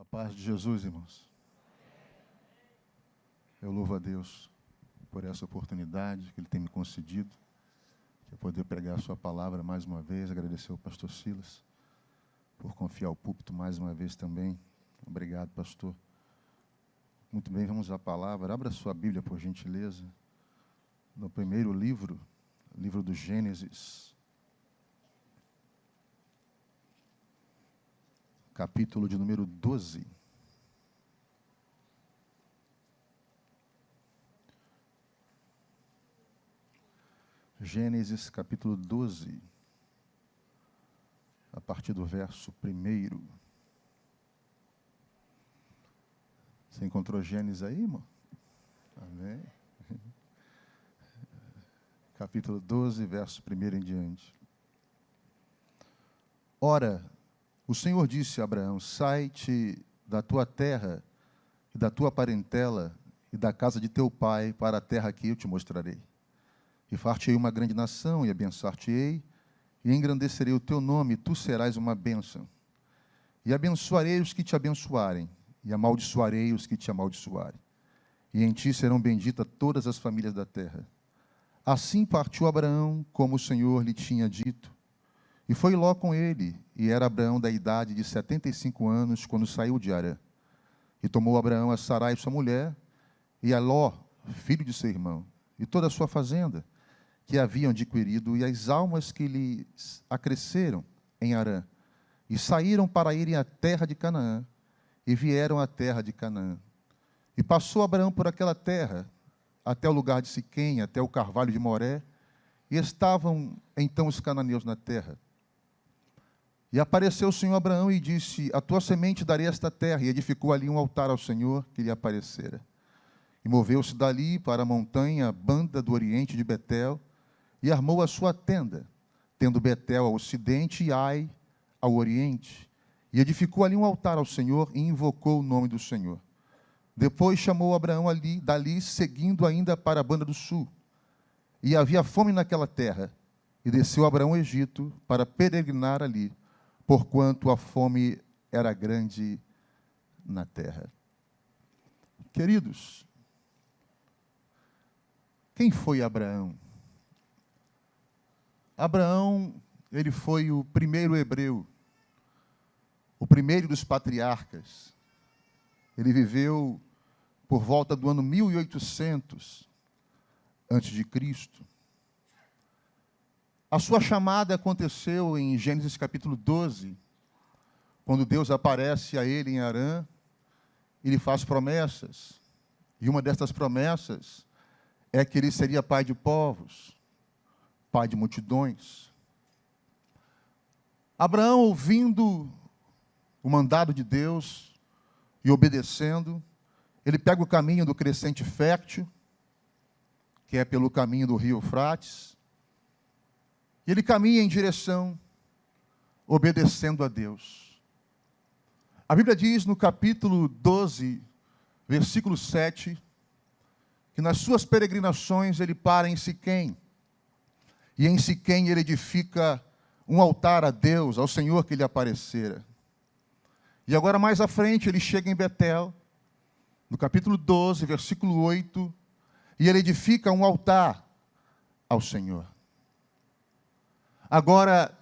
A paz de Jesus, irmãos. Eu louvo a Deus por essa oportunidade que Ele tem me concedido, de poder pregar a sua palavra mais uma vez. Agradecer ao pastor Silas por confiar o púlpito mais uma vez também. Obrigado, pastor. Muito bem, vamos à palavra. Abra sua Bíblia, por gentileza, no primeiro livro do Gênesis, capítulo de número 12. Gênesis, capítulo 12, a partir do verso 1. Você encontrou Gênesis aí, irmão? Amém. Capítulo 12, verso 1 em diante. Ora, o Senhor disse a Abraão: sai-te da tua terra e da tua parentela e da casa de teu pai para a terra que eu te mostrarei. E far-te-ei uma grande nação, e abençoar-te-ei, e engrandecerei o teu nome, e tu serás uma bênção. E abençoarei os que te abençoarem, e amaldiçoarei os que te amaldiçoarem. E em ti serão benditas todas as famílias da terra. Assim partiu Abraão, como o Senhor lhe tinha dito. E foi Ló com ele, e era Abraão da idade de 75 anos, quando saiu de Harã. E tomou Abraão a Sarai, sua mulher, e a Ló, filho de seu irmão, e toda a sua fazenda, que haviam adquirido, e as almas que lhes acresceram em Harã, e saíram para irem à terra de Canaã, e vieram à terra de Canaã. E passou Abraão por aquela terra, até o lugar de Siquém, até o carvalho de Moré, e estavam então os cananeus na terra. E apareceu o Senhor a Abraão e disse: a tua semente darei esta terra, e edificou ali um altar ao Senhor que lhe aparecera. E moveu-se dali para a montanha banda do oriente de Betel, e armou a sua tenda, tendo Betel ao ocidente e Ai ao oriente. E edificou ali um altar ao Senhor, e invocou o nome do Senhor. Depois chamou Abraão dali, seguindo ainda para a banda do sul. E havia fome naquela terra, e desceu Abraão ao Egito para peregrinar ali, porquanto a fome era grande na terra. Queridos, quem foi Abraão? Abraão, ele foi o primeiro hebreu, o primeiro dos patriarcas. Ele viveu por volta do ano 1800 antes de Cristo. A sua chamada aconteceu em Gênesis capítulo 12, quando Deus aparece a ele em Harã e lhe faz promessas. E uma dessas promessas é que ele seria pai de povos, pai de multidões. Abraão, ouvindo o mandado de Deus e obedecendo, ele pega o caminho do crescente fértil, que é pelo caminho do rio Eufrates, e ele caminha em direção, obedecendo a Deus. A Bíblia diz no capítulo 12, versículo 7, que nas suas peregrinações ele para em Siquém, e em Siquém ele edifica um altar a Deus, ao Senhor que lhe aparecera. E agora mais à frente ele chega em Betel, no capítulo 12, versículo 8, e ele edifica um altar ao Senhor. Agora,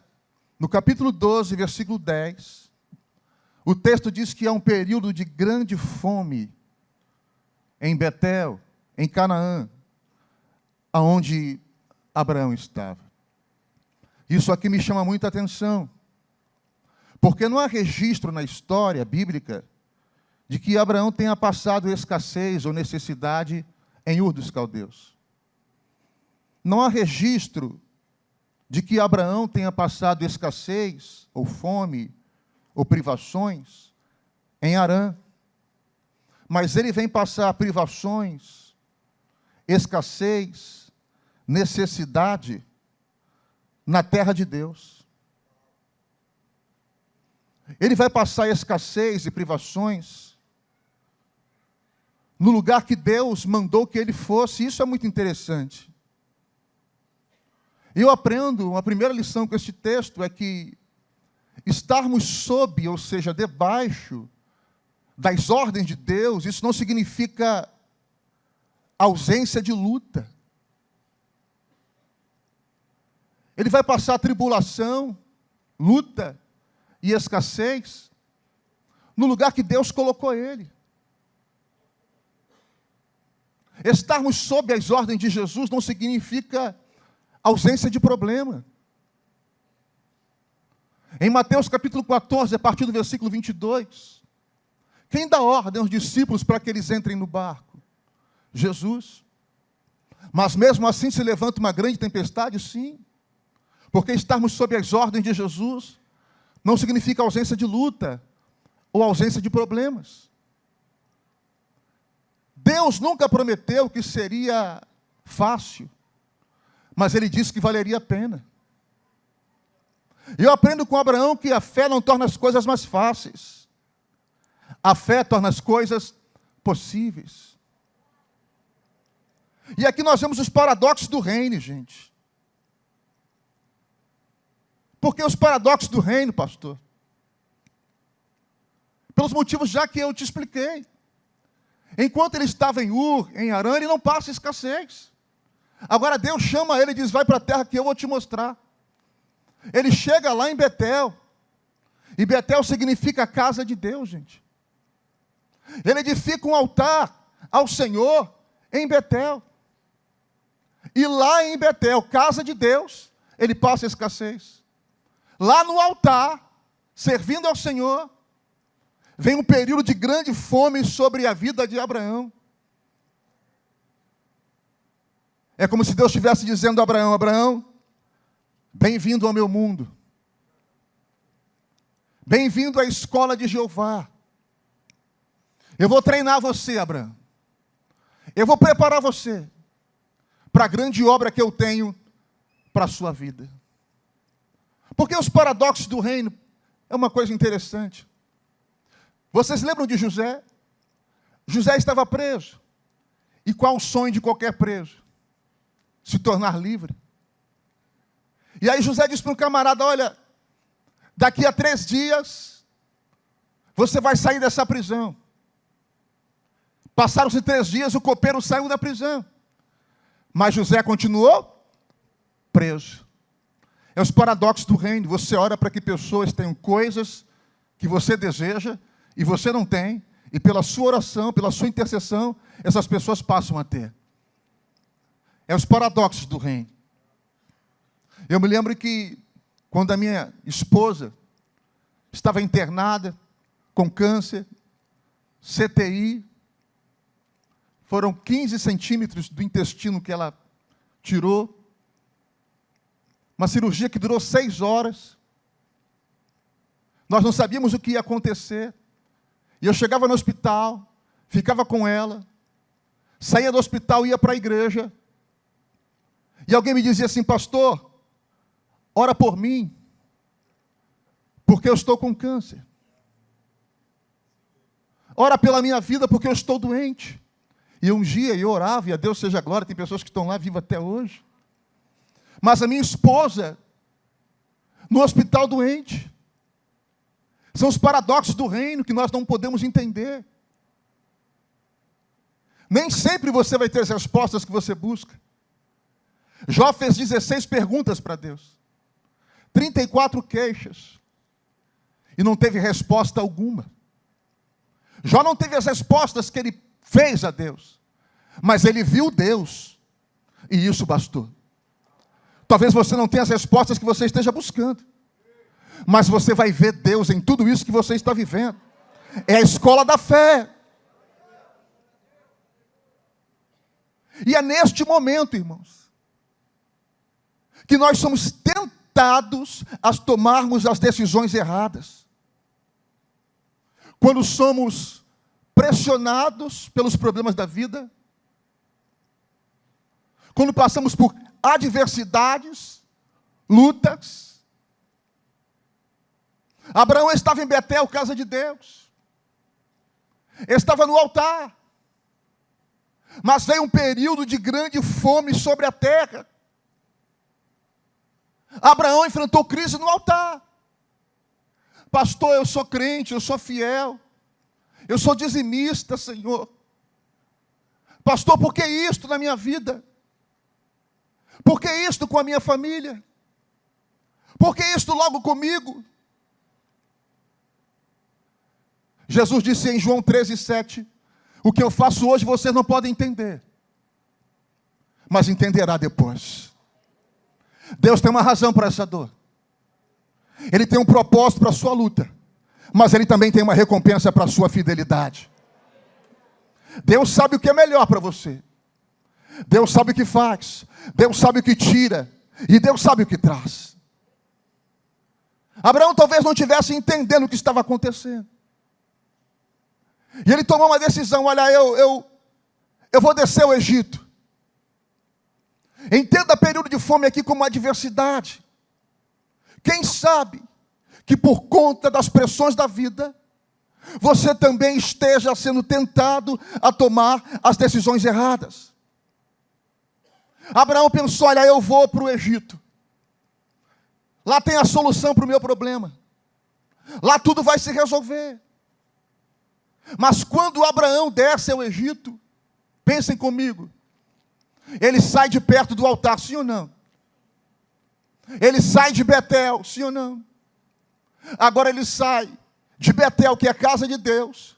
no capítulo 12, versículo 10, o texto diz que há um período de grande fome em Betel, em Canaã, aonde Abraão estava. Isso aqui me chama muita atenção, porque não há registro na história bíblica de que Abraão tenha passado escassez ou necessidade em Ur dos Caldeus. Não há registro de que Abraão tenha passado escassez, ou fome, ou privações em Harã. Mas ele vem passar privações, escassez, necessidade na terra de Deus. Ele vai passar escassez e privações no lugar que Deus mandou que ele fosse. Isso é muito interessante. Eu aprendo, uma primeira lição com este texto é que estarmos sob, ou seja, debaixo das ordens de Deus, isso não significa ausência de luta. Ele vai passar tribulação, luta e escassez no lugar que Deus colocou ele. Estarmos sob as ordens de Jesus não significa ausência de problema. Em Mateus capítulo 14, a partir do versículo 22, quem dá ordem aos discípulos para que eles entrem no barco? Jesus. Mas mesmo assim se levanta uma grande tempestade? Sim. Porque estarmos sob as ordens de Jesus não significa ausência de luta ou ausência de problemas. Deus nunca prometeu que seria fácil, mas Ele disse que valeria a pena. Eu aprendo com Abraão que a fé não torna as coisas mais fáceis. A fé torna as coisas possíveis. E aqui nós vemos os paradoxos do reino, gente. Por que os paradoxos do reino, pastor? Pelos motivos já que eu te expliquei. Enquanto ele estava em Ur, em Harã, ele não passa escassez. Agora Deus chama ele e diz, vai para a terra que eu vou te mostrar. Ele chega lá em Betel. E Betel significa a casa de Deus, gente. Ele edifica um altar ao Senhor em Betel. E lá em Betel, casa de Deus, ele passa escassez. Lá no altar, servindo ao Senhor, vem um período de grande fome sobre a vida de Abraão. É como se Deus estivesse dizendo a Abraão, Abraão, bem-vindo ao meu mundo. Bem-vindo à escola de Jeová. Eu vou treinar você, Abraão. Eu vou preparar você para a grande obra que eu tenho para a sua vida. Porque os paradoxos do reino é uma coisa interessante. Vocês lembram de José? José estava preso. E qual o sonho de qualquer preso? Se tornar livre. E aí José disse para um camarada, olha, daqui a 3 dias, você vai sair dessa prisão. Passaram-se 3 dias, o copeiro saiu da prisão. Mas José continuou preso. É os paradoxos do reino. Você ora para que pessoas tenham coisas que você deseja e você não tem. E pela sua oração, pela sua intercessão, essas pessoas passam a ter. É os paradoxos do reino. Eu me lembro que quando a minha esposa estava internada com câncer, CTI, foram 15 centímetros do intestino que ela tirou. Uma cirurgia que durou 6 horas. Nós não sabíamos o que ia acontecer. E eu chegava no hospital, ficava com ela, saía do hospital, ia para a igreja. E alguém me dizia assim, pastor, ora por mim, porque eu estou com câncer. Ora pela minha vida, porque eu estou doente. E eu ungia e eu orava, e a Deus seja a glória, tem pessoas que estão lá vivas até hoje. Mas a minha esposa, no hospital doente. São os paradoxos do reino que nós não podemos entender. Nem sempre você vai ter as respostas que você busca. Jó fez 16 perguntas para Deus. 34 queixas. E não teve resposta alguma. Jó não teve as respostas que ele fez a Deus. Mas ele viu Deus. E isso bastou. Talvez você não tenha as respostas que você esteja buscando. Mas você vai ver Deus em tudo isso que você está vivendo. É a escola da fé. E é neste momento, irmãos, que nós somos tentados a tomarmos as decisões erradas. Quando somos pressionados pelos problemas da vida, quando passamos por adversidades, lutas. Abraão estava em Betel, casa de Deus. Estava no altar. Mas veio um período de grande fome sobre a terra. Abraão enfrentou crise no altar. Pastor, eu sou crente, eu sou fiel. Eu sou dizimista, Senhor. Pastor, por que isto na minha vida? Por que isto com a minha família? Por que isto logo comigo? Jesus disse em João 13:7, o que eu faço hoje vocês não podem entender, mas entenderá depois. Deus tem uma razão para essa dor. Ele tem um propósito para a sua luta, mas Ele também tem uma recompensa para a sua fidelidade. Deus sabe o que é melhor para você. Deus sabe o que faz. Deus sabe o que tira. E Deus sabe o que traz. Abraão talvez não estivesse entendendo o que estava acontecendo. E ele tomou uma decisão: olha, eu vou descer ao Egito. Entenda o período de fome aqui como uma adversidade. Quem sabe que por conta das pressões da vida, você também esteja sendo tentado a tomar as decisões erradas. Abraão pensou: olha, eu vou para o Egito. Lá tem a solução para o meu problema. Lá tudo vai se resolver. Mas quando Abraão desce ao Egito, pensem comigo, ele sai de perto do altar, sim ou não? Ele sai de Betel, sim ou não? Agora ele sai de Betel, que é a casa de Deus,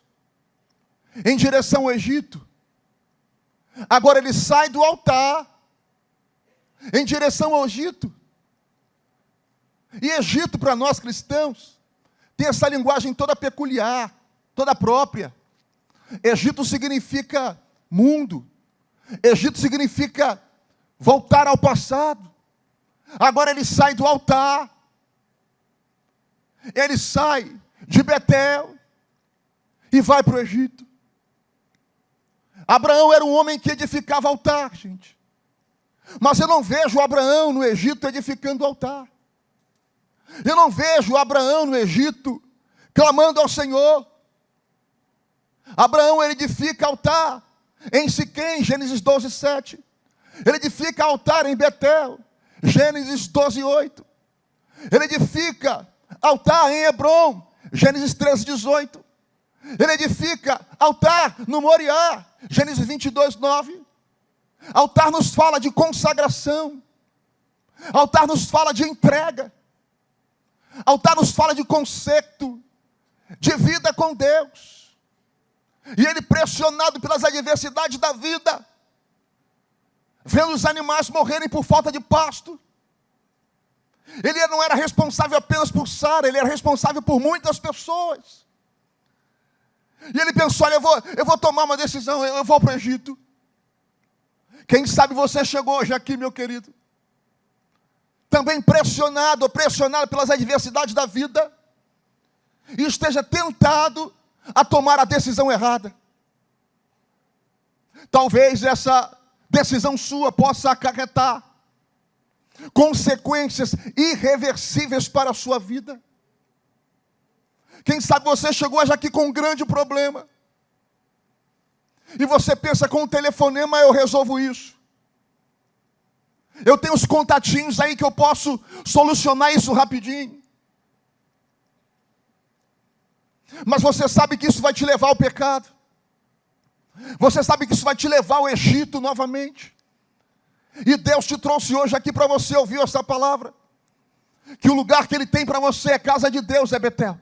em direção ao Egito. Agora ele sai do altar, em direção ao Egito. E Egito, para nós cristãos, tem essa linguagem toda peculiar, toda própria. Egito significa mundo. Egito significa voltar ao passado. Agora ele sai do altar. Ele sai de Betel e vai para o Egito. Abraão era um homem que edificava altar, gente. Mas eu não vejo Abraão no Egito edificando altar. Eu não vejo Abraão no Egito clamando ao Senhor. Abraão, ele edifica altar em Siquém, Gênesis 12:7. Ele edifica altar em Betel, Gênesis 12:8. Ele edifica altar em Hebrom, Gênesis 13:18. Ele edifica altar no Moriá, Gênesis 22:9. Altar nos fala de consagração. Altar nos fala de entrega. Altar nos fala de conceito, de vida com Deus. E ele, pressionado pelas adversidades da vida, vendo os animais morrerem por falta de pasto, ele não era responsável apenas por Sara, ele era responsável por muitas pessoas. E ele pensou: olha, eu vou tomar uma decisão, eu vou para o Egito. Quem sabe você chegou hoje aqui, meu querido, também pressionado ou pressionado pelas adversidades da vida, e esteja tentado a tomar a decisão errada. Talvez essa decisão sua possa acarretar consequências irreversíveis para a sua vida. Quem sabe você chegou hoje aqui com um grande problema, e você pensa: com um telefonema eu resolvo isso. Eu tenho os contatinhos aí que eu posso solucionar isso rapidinho. Mas você sabe que isso vai te levar ao pecado. Você sabe que isso vai te levar ao Egito novamente. E Deus te trouxe hoje aqui para você ouvir essa palavra. Que o lugar que Ele tem para você é casa de Deus, é Betel.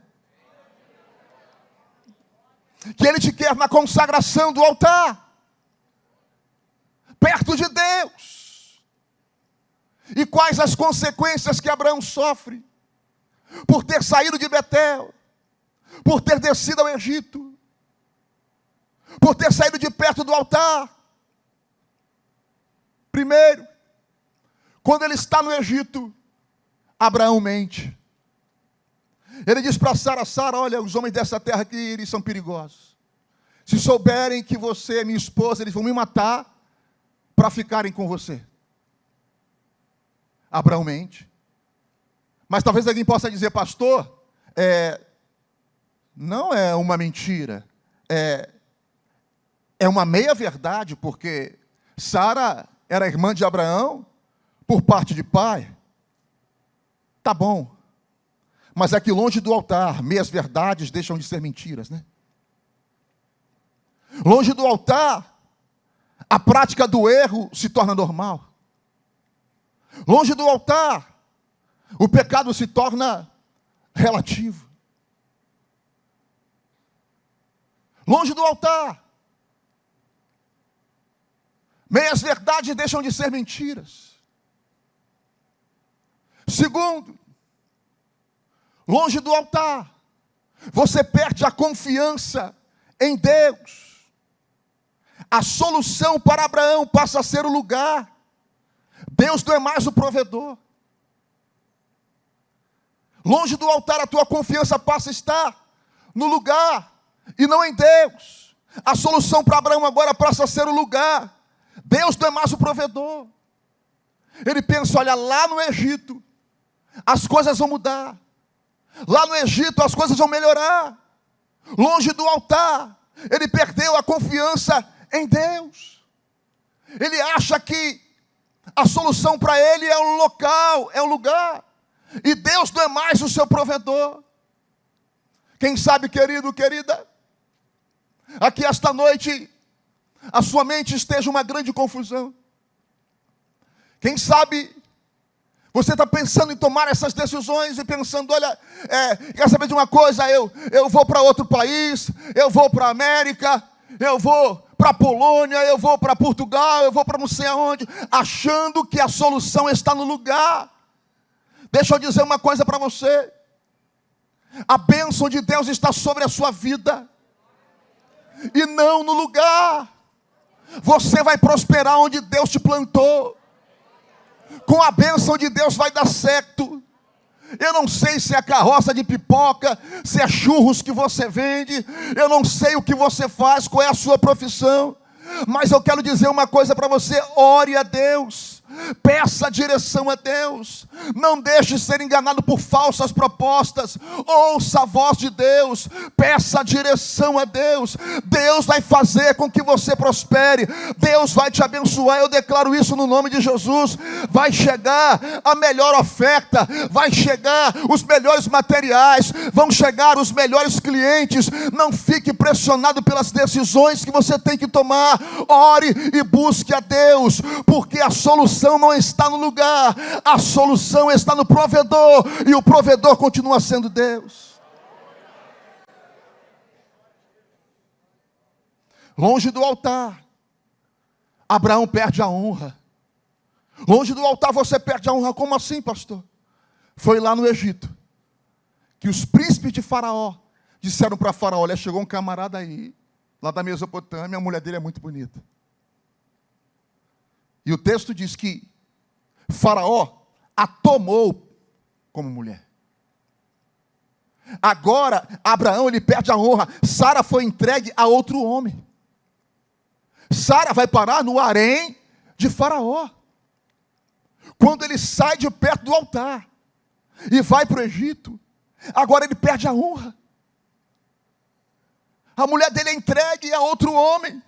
Que Ele te quer na consagração do altar, perto de Deus. E quais as consequências que Abraão sofre por ter saído de Betel, por ter descido ao Egito, por ter saído de perto do altar? Primeiro, quando ele está no Egito, Abraão mente. Ele diz para Sara: Sara, olha, os homens dessa terra aqui, eles são perigosos. Se souberem que você é minha esposa, eles vão me matar para ficarem com você. Abraão mente. Mas talvez alguém possa dizer: pastor, não é uma mentira, é uma meia-verdade, porque Sara era irmã de Abraão por parte de pai. Tá bom, mas aqui longe do altar, meias-verdades deixam de ser mentiras, né? Longe do altar, a prática do erro se torna normal. Longe do altar, o pecado se torna relativo. Longe do altar, meias verdades deixam de ser mentiras. Segundo, longe do altar, você perde a confiança em Deus. A solução para Abraão passa a ser o lugar. Deus não é mais o provedor. Longe do altar, a tua confiança passa a estar no lugar e não em Deus. A solução para Abraão agora passa a ser o lugar. Deus não é mais o provedor. Ele pensa, olha, lá no Egito as coisas vão mudar. Lá no Egito as coisas vão melhorar. Longe do altar, ele perdeu a confiança em Deus. Ele acha que a solução para ele é o local, é o lugar. E Deus não é mais o seu provedor. Quem sabe, querido, querida, aqui esta noite a sua mente esteja uma grande confusão. Quem sabe você está pensando em tomar essas decisões e pensando, olha, quer saber de uma coisa, eu vou para outro país, eu vou para a América, eu vou para a Polônia, eu vou para Portugal, eu vou para não sei aonde, achando que a solução está no lugar. Deixa eu dizer uma coisa para você, a bênção de Deus está sobre a sua vida, e não no lugar. Você vai prosperar onde Deus te plantou. Com a bênção de Deus vai dar certo. Eu não sei se é carroça de pipoca, se é churros que você vende, eu não sei o que você faz, qual é a sua profissão, mas eu quero dizer uma coisa para você: ore a Deus, peça direção a Deus, não deixe ser enganado por falsas propostas, ouça a voz de Deus, peça direção a Deus. Deus vai fazer com que você prospere, Deus vai te abençoar, eu declaro isso no nome de Jesus. Vai chegar a melhor oferta, vai chegar os melhores materiais, vão chegar os melhores clientes. Não fique pressionado pelas decisões que você tem que tomar. Ore e busque a Deus, porque a solução não está no lugar, a solução está no provedor, e o provedor continua sendo Deus. Longe do altar, Abraão perde a honra. Longe do altar você perde a honra. Como assim, pastor? Foi lá no Egito que os príncipes de Faraó disseram para Faraó: olha, chegou um camarada aí, lá da Mesopotâmia, a mulher dele é muito bonita. E o texto diz que Faraó a tomou como mulher. Agora, Abraão, ele perde a honra. Sara foi entregue a outro homem. Sara vai parar no harém de Faraó. Quando ele sai de perto do altar e vai para o Egito, agora ele perde a honra. A mulher dele é entregue a outro homem.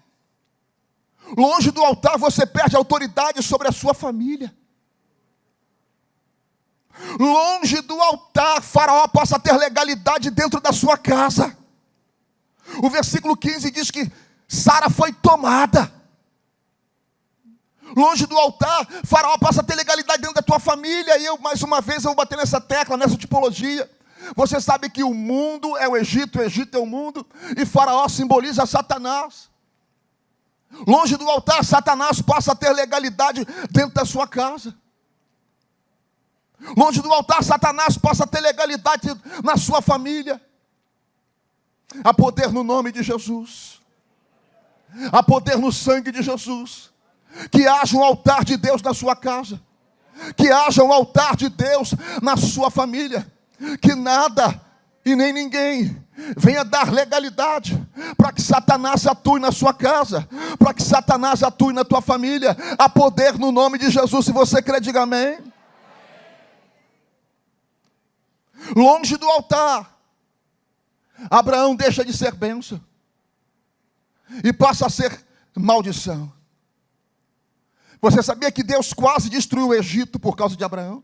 Longe do altar você perde a autoridade sobre a sua família. Longe do altar, Faraó passa a ter legalidade dentro da sua casa. O versículo 15 diz que Sara foi tomada. Longe do altar, Faraó passa a ter legalidade dentro da tua família. E eu, mais uma vez, vou bater nessa tecla, nessa tipologia. Você sabe que o mundo é o Egito é o mundo, e Faraó simboliza Satanás. Longe do altar, Satanás passa a ter legalidade dentro da sua casa. Longe do altar, Satanás passa a ter legalidade na sua família. Há poder no nome de Jesus. Há poder no sangue de Jesus. Que haja um altar de Deus na sua casa. Que haja um altar de Deus na sua família. Que nada e nem ninguém venha dar legalidade para que Satanás atue na sua casa, para que Satanás atue na tua família. Há poder no nome de Jesus. Se você crê, diga amém. Longe do altar, Abraão deixa de ser bênção e passa a ser maldição. Você sabia que Deus quase destruiu o Egito por causa de Abraão?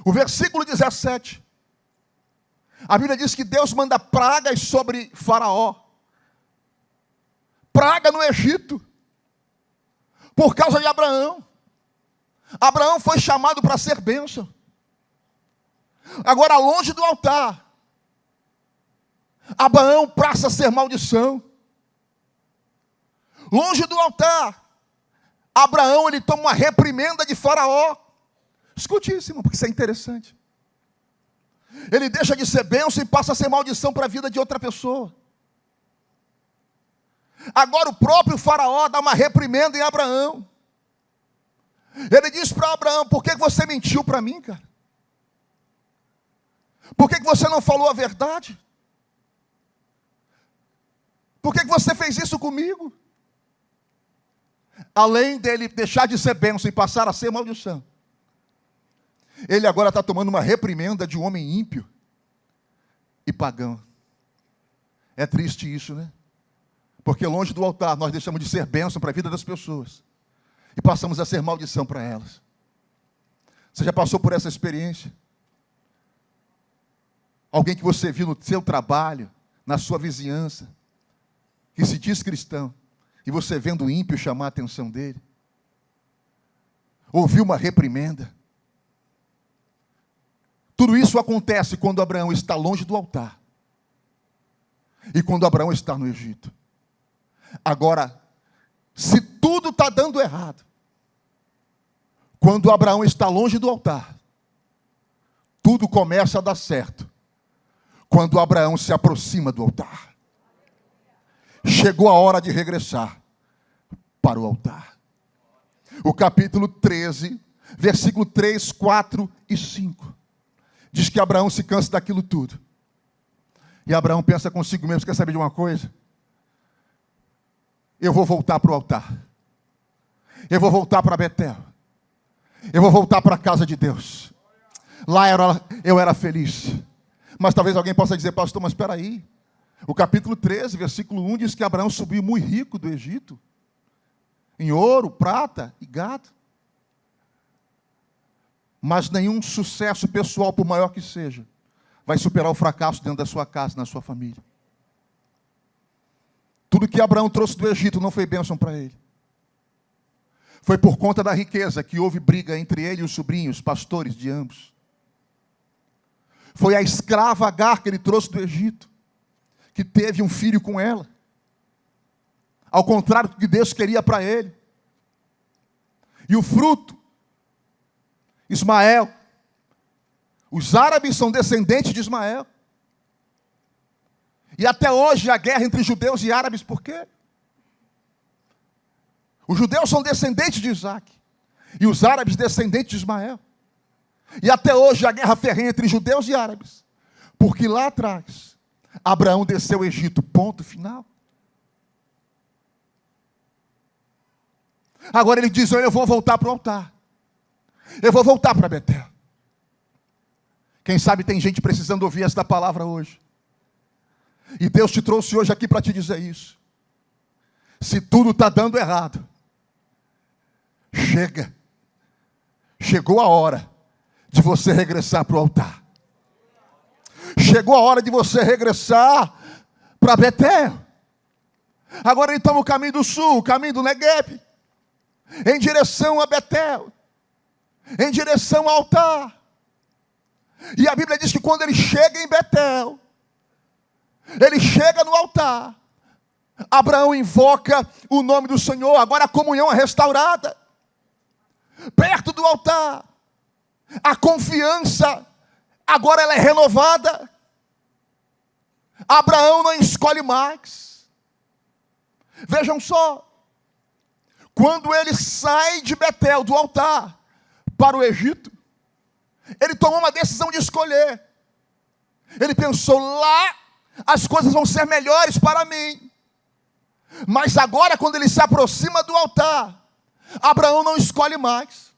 O versículo 17 A Bíblia diz que Deus manda pragas sobre Faraó. Praga no Egito. Por causa de Abraão. Abraão foi chamado para ser bênção. Agora, longe do altar, Abraão passa a ser maldição. Longe do altar, Abraão, ele toma uma reprimenda de Faraó. Escute isso, irmão, porque isso é interessante. Ele deixa de ser bênção e passa a ser maldição para a vida de outra pessoa. Agora o próprio Faraó dá uma reprimenda em Abraão. Ele diz para Abraão: por que você mentiu para mim, cara? Por que você não falou a verdade? Por que você fez isso comigo? Além dele deixar de ser bênção e passar a ser maldição, ele agora está tomando uma reprimenda de um homem ímpio e pagão. É triste isso, né? Porque longe do altar nós deixamos de ser bênção para a vida das pessoas e passamos a ser maldição para elas. Você já passou por essa experiência? Alguém que você viu no seu trabalho, na sua vizinhança, que se diz cristão, e você vendo o ímpio chamar a atenção dele? Ouviu uma reprimenda? Tudo isso acontece quando Abraão está longe do altar e quando Abraão está no Egito. Agora, se tudo está dando errado, quando Abraão está longe do altar, tudo começa a dar certo quando Abraão se aproxima do altar. Chegou a hora de regressar para o altar. O capítulo 13, versículo 3, 4 e 5. Diz que Abraão se cansa daquilo tudo. E Abraão pensa consigo mesmo: quer saber de uma coisa? Eu vou voltar para o altar. Eu vou voltar para Betel. Eu vou voltar para a casa de Deus. Lá eu era feliz. Mas talvez alguém possa dizer: pastor, mas espera aí. O capítulo 13, versículo 1 diz que Abraão subiu muito rico do Egito, em ouro, prata e gado. Mas nenhum sucesso pessoal, por maior que seja, vai superar o fracasso dentro da sua casa, na sua família. Tudo que Abraão trouxe do Egito não foi bênção para ele. Foi por conta da riqueza que houve briga entre ele e os sobrinhos, pastores de ambos. Foi a escrava Agar que ele trouxe do Egito, que teve um filho com ela, ao contrário do que Deus queria para ele. E o fruto, Ismael. Os árabes são descendentes de Ismael. E até hoje a guerra entre judeus e árabes, por quê? Os judeus são descendentes de Isaac, e os árabes descendentes de Ismael. E até hoje a guerra ferrenha entre judeus e árabes, porque lá atrás Abraão desceu o Egito, ponto final. Agora ele diz: olha, eu vou voltar para o altar. Eu vou voltar para Betel. Quem sabe tem gente precisando ouvir esta palavra hoje. E Deus te trouxe hoje aqui para te dizer isso. Se tudo está dando errado, chega. Chegou a hora de você regressar para o altar. Chegou a hora de você regressar para Betel. Agora ele toma o caminho do sul, o caminho do Negueb, em direção a Betel, em direção ao altar. E a Bíblia diz que quando ele chega em Betel, ele chega no altar, Abraão invoca o nome do Senhor. Agora a comunhão é restaurada. Perto do altar, a confiança agora ela é renovada. Abraão não escolhe mais. Vejam só, quando ele sai de Betel, do altar, para o Egito, ele tomou uma decisão de escolher. Ele pensou: lá as coisas vão ser melhores para mim. Mas agora, quando ele se aproxima do altar, Abraão não escolhe mais.